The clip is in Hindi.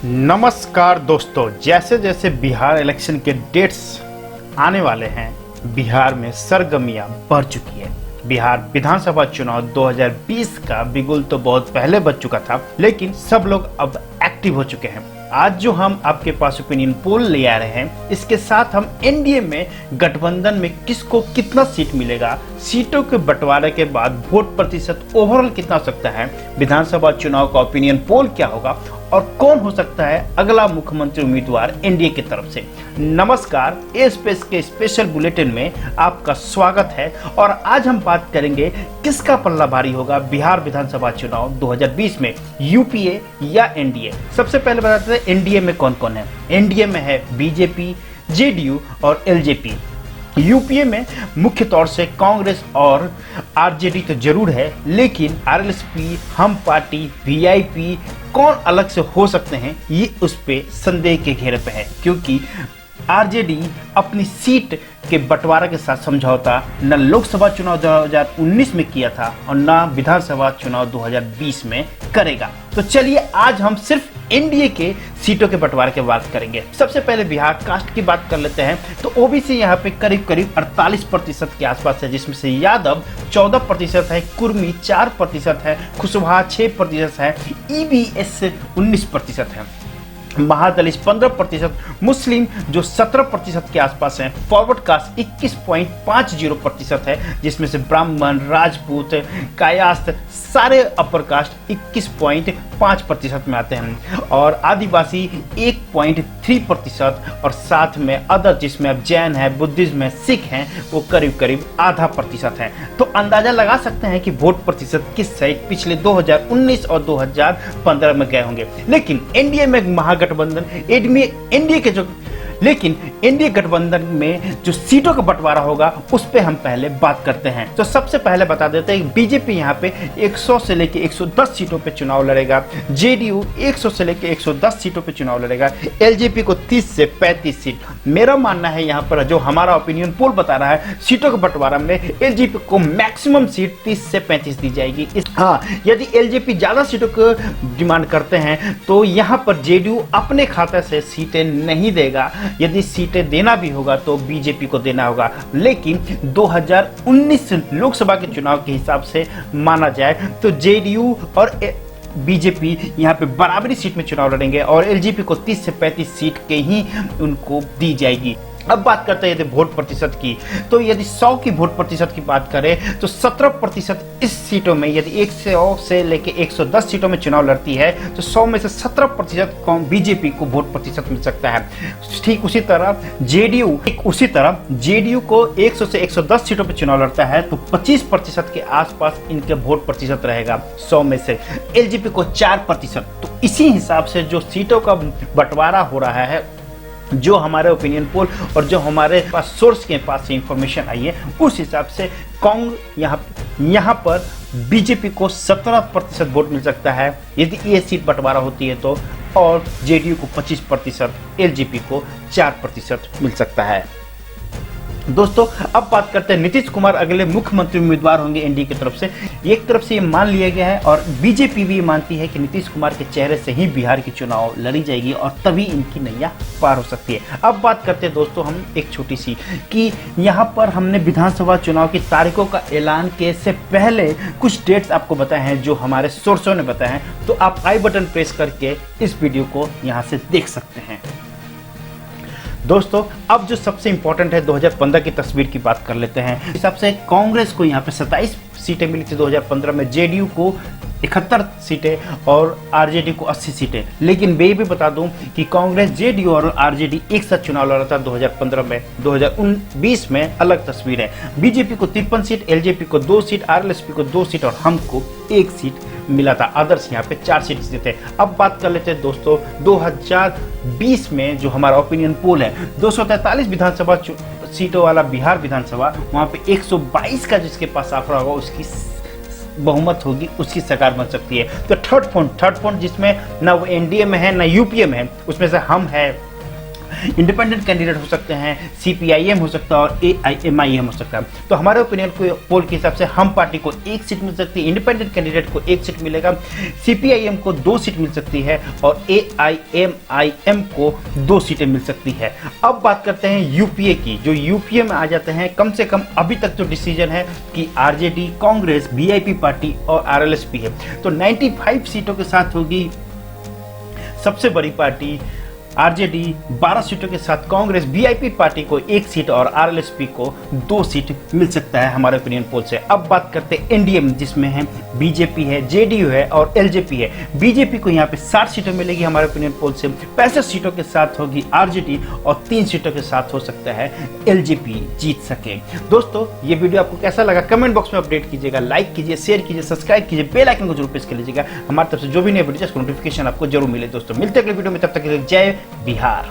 नमस्कार दोस्तों, जैसे जैसे बिहार इलेक्शन के डेट्स आने वाले हैं, बिहार में सरगर्मियां बढ़ चुकी है। बिहार विधानसभा चुनाव 2020 का बिगुल तो बहुत पहले बज चुका था, लेकिन सब लोग अब एक्टिव हो चुके हैं। आज जो हम आपके पास ओपिनियन पोल ले आ रहे हैं, इसके साथ हम एनडीए में गठबंधन में किसको कितना सीट मिलेगा, सीटों के बंटवारे के बाद वोट प्रतिशत ओवरऑल कितना हो सकता है, विधानसभा चुनाव का ओपिनियन पोल क्या होगा और कौन हो सकता है अगला मुख्यमंत्री उम्मीदवार एनडीए की तरफ से। नमस्कार, ए स्पेस के स्पेशल बुलेटिन में आपका स्वागत है और आज हम बात करेंगे किसका पल्ला भारी होगा बिहार विधानसभा चुनाव 2020 में, यूपीए या एनडीए। सबसे पहले बताते हैं एनडीए में कौन कौन है। एनडीए में है बीजेपी, जेडीयू और एलजेपी। यूपीए में मुख्य तौर से कांग्रेस और आरजेडी तो जरूर है, लेकिन आरएलएसपी, हम पार्टी, वीआईपी कौन अलग से हो सकते हैं, ये उस पे संदेह के घेरे पे है, क्योंकि आरजेडी अपनी सीट के बंटवारा के साथ समझौता न लोकसभा चुनाव 2019 में किया था और न विधानसभा चुनाव 2020 में करेगा। तो चलिए आज हम सिर्फ एनडीए के सीटों के बंटवारे की बात करेंगे। सबसे पहले बिहार कास्ट की बात कर लेते हैं, तो ओबीसी यहाँ पे करीब करीब 48% के आसपास है, जिसमें से यादव 14% है, कुर्मी 4% है, कुशवाहा 6% है, ईवीएस 19% है, महादलित 15%, मुस्लिम जो 17% के आसपास हैं, फॉरवर्ड कास्ट 21.50% है, जिसमें से ब्राह्मण, राजपूत, कायास्त सारे अपर कास्ट 21.5% में आते हैं और आदिवासी 1.3% और साथ में अदर जिसमें अब जैन है, बुद्धिज्म है, सिख हैं, वो करीब करीब आधा प्रतिशत है। तो अंदाजा लगा सकते हैं कि वोट प्रतिशत किस साइड पिछले 2019 और 2015 में गए होंगे। लेकिन एनडीए में महागठबंधन एनडीए गठबंधन में जो सीटों का बंटवारा होगा उस पे हम पहले बात करते हैं। तो सबसे पहले बता देते हैं बीजेपी यहाँ पे 100 से लेके 110 सीटों पे चुनाव लड़ेगा, जेडीयू 100 से लेके 110 सीटों पे चुनाव लड़ेगा, एलजेपी को 30 से 35 सीट। मेरा मानना है यहाँ पर जो हमारा ओपिनियन पोल बता रहा है, सीटों के बंटवारा में एलजेपी को मैक्सिमम सीट 30 से 35 दी जाएगी। हाँ, यदि एलजेपी ज्यादा सीटों को डिमांड करते हैं तो यहाँ पर जेडीयू अपने खाते से सीटें नहीं देगा। यदि सीटें देना भी होगा तो बीजेपी को देना होगा, लेकिन 2019 लोकसभा के चुनाव के हिसाब से माना जाए तो जेडीयू और बीजेपी यहाँ पे बराबरी सीट में चुनाव लड़ेंगे और एलजेपी को 30 से 35 सीट के ही उनको दी जाएगी। अब बात करते हैं यदि वोट प्रतिशत की, तो यदि 100 की वोट प्रतिशत की बात करें तो 17% इस सीटों में, यदि 100 से लेके 110 सीटों में चुनाव लड़ती है तो 100 में से 17% बीजेपी को वोट प्रतिशत मिल सकता है। ठीक उसी तरह जेडीयू को 100 से 110 सीटों पर चुनाव लड़ता है तो 25% के आसपास इनके वोट प्रतिशत रहेगा 100 में से, एलजेपी को 4%। तो इसी हिसाब से जो सीटों का बंटवारा हो रहा है, जो हमारे ओपिनियन पोल और जो हमारे पास सोर्स के पास से इंफॉर्मेशन आई है, उस हिसाब से कांग्रेस यहाँ पर बीजेपी को 17% वोट मिल सकता है यदि ये सीट बंटवारा होती है तो, और जेडीयू को 25%, एलजेपी को 4% मिल सकता है। दोस्तों अब बात करते हैं नीतीश कुमार अगले मुख्यमंत्री उम्मीदवार होंगे एनडीए की तरफ से। एक तरफ से ये मान लिया गया है और बीजेपी भी मानती है कि नीतीश कुमार के चेहरे से ही बिहार की चुनाव लड़ी जाएगी और तभी इनकी नैया पार हो सकती है। अब बात करते हैं दोस्तों हम एक छोटी सी कि यहाँ पर हमने विधानसभा चुनाव की तारीखों का ऐलान के से पहले कुछ डेट्स आपको बताए हैं जो हमारे सोर्सों ने बताए हैं, तो आप आई बटन प्रेस करके इस वीडियो को यहाँ से देख सकते हैं। दोस्तों अब जो सबसे इंपॉर्टेंट है 2015 की तस्वीर की बात कर लेते हैं। इस हिसाब से कांग्रेस को यहाँ पे 27 सीटें मिली थी 2015 में, जेडीयू को 71 सीटें और आरजेडी को 80 सीटें। लेकिन मैं भी बता दूं कि कांग्रेस, जेडीयू और आरजेडी एक साथ चुनाव लड़ा था 2015 में। 2019 में अलग तस्वीर है। बीजेपी को 53 सीट, एलजेपी को 2 सीट, आरएलएसपी को 2 सीट और हमको 1 सीट मिला था। अदर्स यहाँ पे 4 सीट जीते थे। अब बात कर लेते हैं दोस्तों 2020 में जो हमारा ओपिनियन पोल है, 243 विधानसभा सीटों वाला बिहार विधानसभा, वहाँ पे 122 का जिसके पास आंकड़ा होगा उसकी बहुमत होगी, उसकी सरकार बन सकती है। तो थर्ड फ्रंट जिसमें ना वो एनडीए में है ना यूपीए में है, उसमें से हम है, इंडिपेंडेंट कैंडिडेट हो सकते हैं, CPIM हो सकता है और AIMIM हो सकता है। तो हमारे ओपिनियन को पोल के हिसाब से हम पार्टी को 1 सीट मिल सकती है, इंडिपेंडेंट कैंडिडेट को 1 सीट मिलेगा, CPIM को 2 सीट मिल सकती है और AIMIM को 2 सीटें मिल सकती है। अब बात करते हैं यूपीए की। जो यूपीए में आ जाते हैं, कम से कम अभी तक जो डिसीजन है कि आरजेडी, कांग्रेस, वीआईपी पार्टी और आरएलएसपी है, तो 95 सीटों के साथ होगी सबसे बड़ी पार्टी आरजेडी, 12 सीटों के साथ कांग्रेस, वीआईपी पार्टी को 1 सीट और आरएलएसपी को 2 सीट मिल सकता है हमारे ओपिनियन पोल से। अब बात करते हैं एनडीए में, जिसमें है बीजेपी है, जेडीयू है और एलजेपी है। बीजेपी को यहाँ पे 60 सीटें मिलेगी हमारे ओपिनियन पोल से, 65 सीटों के साथ होगी आरजेडी और 3 सीटों के साथ हो सकता है एलजेपी जीत सके। दोस्तों, ये वीडियो आपको कैसा लगा कमेंट बॉक्स में अपडेट कीजिएगा, लाइक कीजिए, शेयर कीजिए, सब्सक्राइब कीजिए, बेल आइकन को जरूर प्रेस कर लीजिएगा। हमारी तरफ से जो भी नए वीडियो नोटिफिकेशन आपको जरूर मिले। दोस्तों, मिलते हैं अगले वीडियो में, तब तक के लिए जय बिहार।